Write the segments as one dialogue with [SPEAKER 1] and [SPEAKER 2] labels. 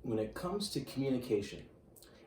[SPEAKER 1] When it comes to communication,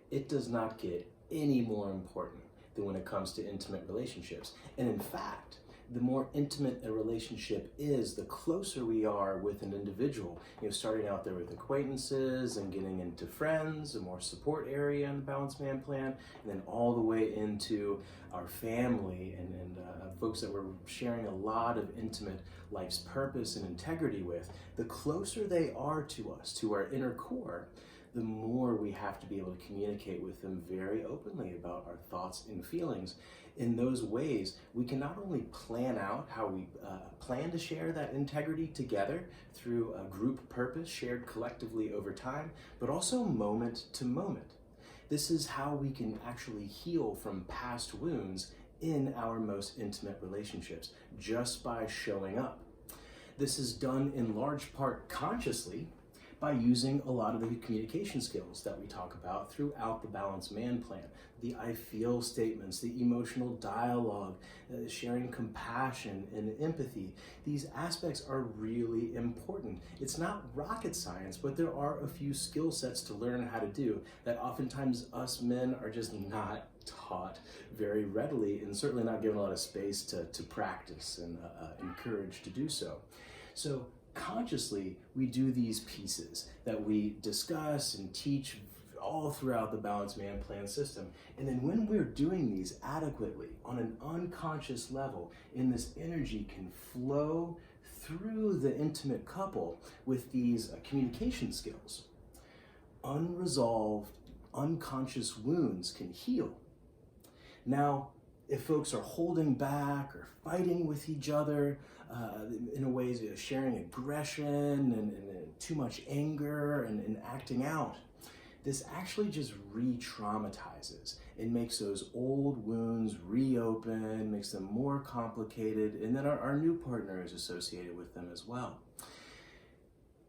[SPEAKER 1] it does not get any more important than when it comes to intimate relationships. And in fact, the more intimate a relationship is, the closer we are with an individual. Starting out there with acquaintances and getting into friends, a more support area in the Balanced Man Plan, and then all the way into our family and folks that we're sharing a lot of intimate life's purpose and integrity with. The closer they are to us, to our inner core, the more we have to be able to communicate with them very openly about our thoughts and feelings. In those ways, we can not only plan out how we plan to share that integrity together through a group purpose shared collectively over time, but also moment to moment. This is how we can actually heal from past wounds in our most intimate relationships, just by showing up. This is done in large part consciously, by using a lot of the communication skills that we talk about throughout the Balanced Man Plan. The I feel statements, the emotional dialogue, sharing compassion and empathy. These aspects are really important. It's not rocket science, but there are a few skill sets to learn how to do that oftentimes us men are just not taught very readily, and certainly not given a lot of space to practice and encouraged to do so. So consciously, we do these pieces that we discuss and teach all throughout the Balanced Man Plan system. And then when we're doing these adequately on an unconscious level, and this energy can flow through the intimate couple with these communication skills, unresolved, unconscious wounds can heal. Now, if folks are holding back or fighting with each other in a ways, sharing aggression and too much anger and acting out, this actually just re-traumatizes and makes those old wounds reopen, makes them more complicated, and then our new partner is associated with them as well.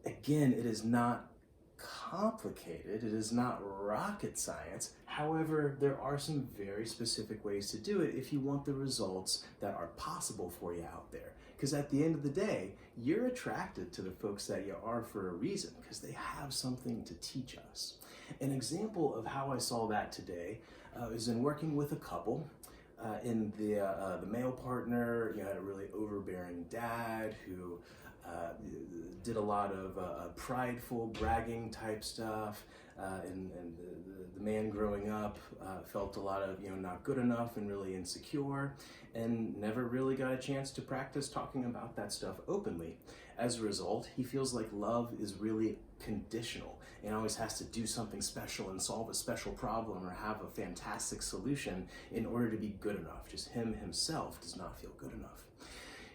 [SPEAKER 1] Again, it is not complicated, it is not rocket science. However, there are some very specific ways to do it if you want the results that are possible for you out there. Because at the end of the day, you're attracted to the folks that you are for a reason, because they have something to teach us. An example of how I saw that today is in working with a couple. In the male partner, had a really overbearing dad who did a lot of prideful, bragging type stuff, and the man growing up felt a lot of not good enough and really insecure, and never really got a chance to practice talking about that stuff openly. As a result, he feels like love is really conditional and always has to do something special and solve a special problem or have a fantastic solution in order to be good enough. Just himself does not feel good enough.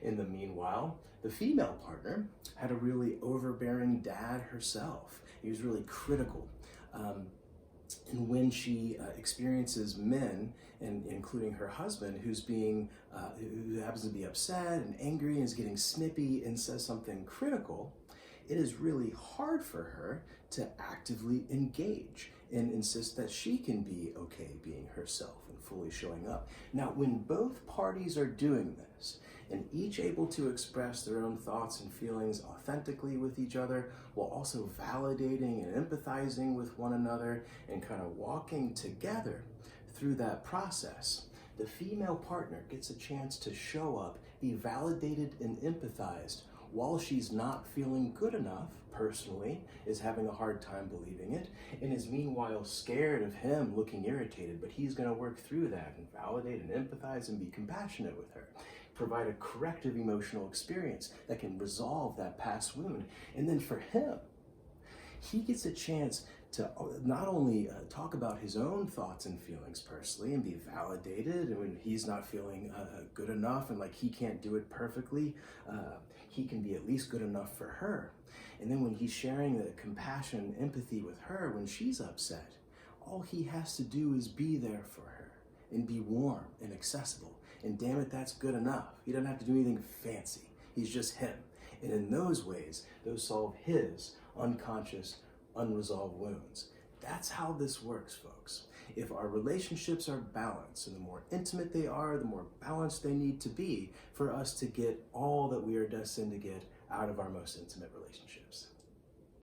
[SPEAKER 1] In the meanwhile, the female partner had a really overbearing dad herself. He was really critical. And when she experiences men, and including her husband, who happens to be upset and angry and is getting snippy and says something critical, it is really hard for her to actively engage and insist that she can be okay being herself and fully showing up. Now, when both parties are doing this, and each able to express their own thoughts and feelings authentically with each other, while also validating and empathizing with one another and kind of walking together through that process, the female partner gets a chance to show up, be validated and empathized while she's not feeling good enough personally, is having a hard time believing it, and is meanwhile scared of him looking irritated, but he's going to work through that and validate and empathize and be compassionate with her, provide a corrective emotional experience that can resolve that past wound. And then for him, he gets a chance to not only talk about his own thoughts and feelings personally and be validated, and when he's not feeling good enough and like he can't do it perfectly, he can be at least good enough for her. And then when he's sharing the compassion and empathy with her when she's upset, all he has to do is be there for her and be warm and accessible. And damn it, that's good enough. He doesn't have to do anything fancy. He's just him. And in those ways, those solve his unconscious, unresolved wounds. That's how this works, folks. If our relationships are balanced, and the more intimate they are, the more balanced they need to be for us to get all that we are destined to get out of our most intimate relationships.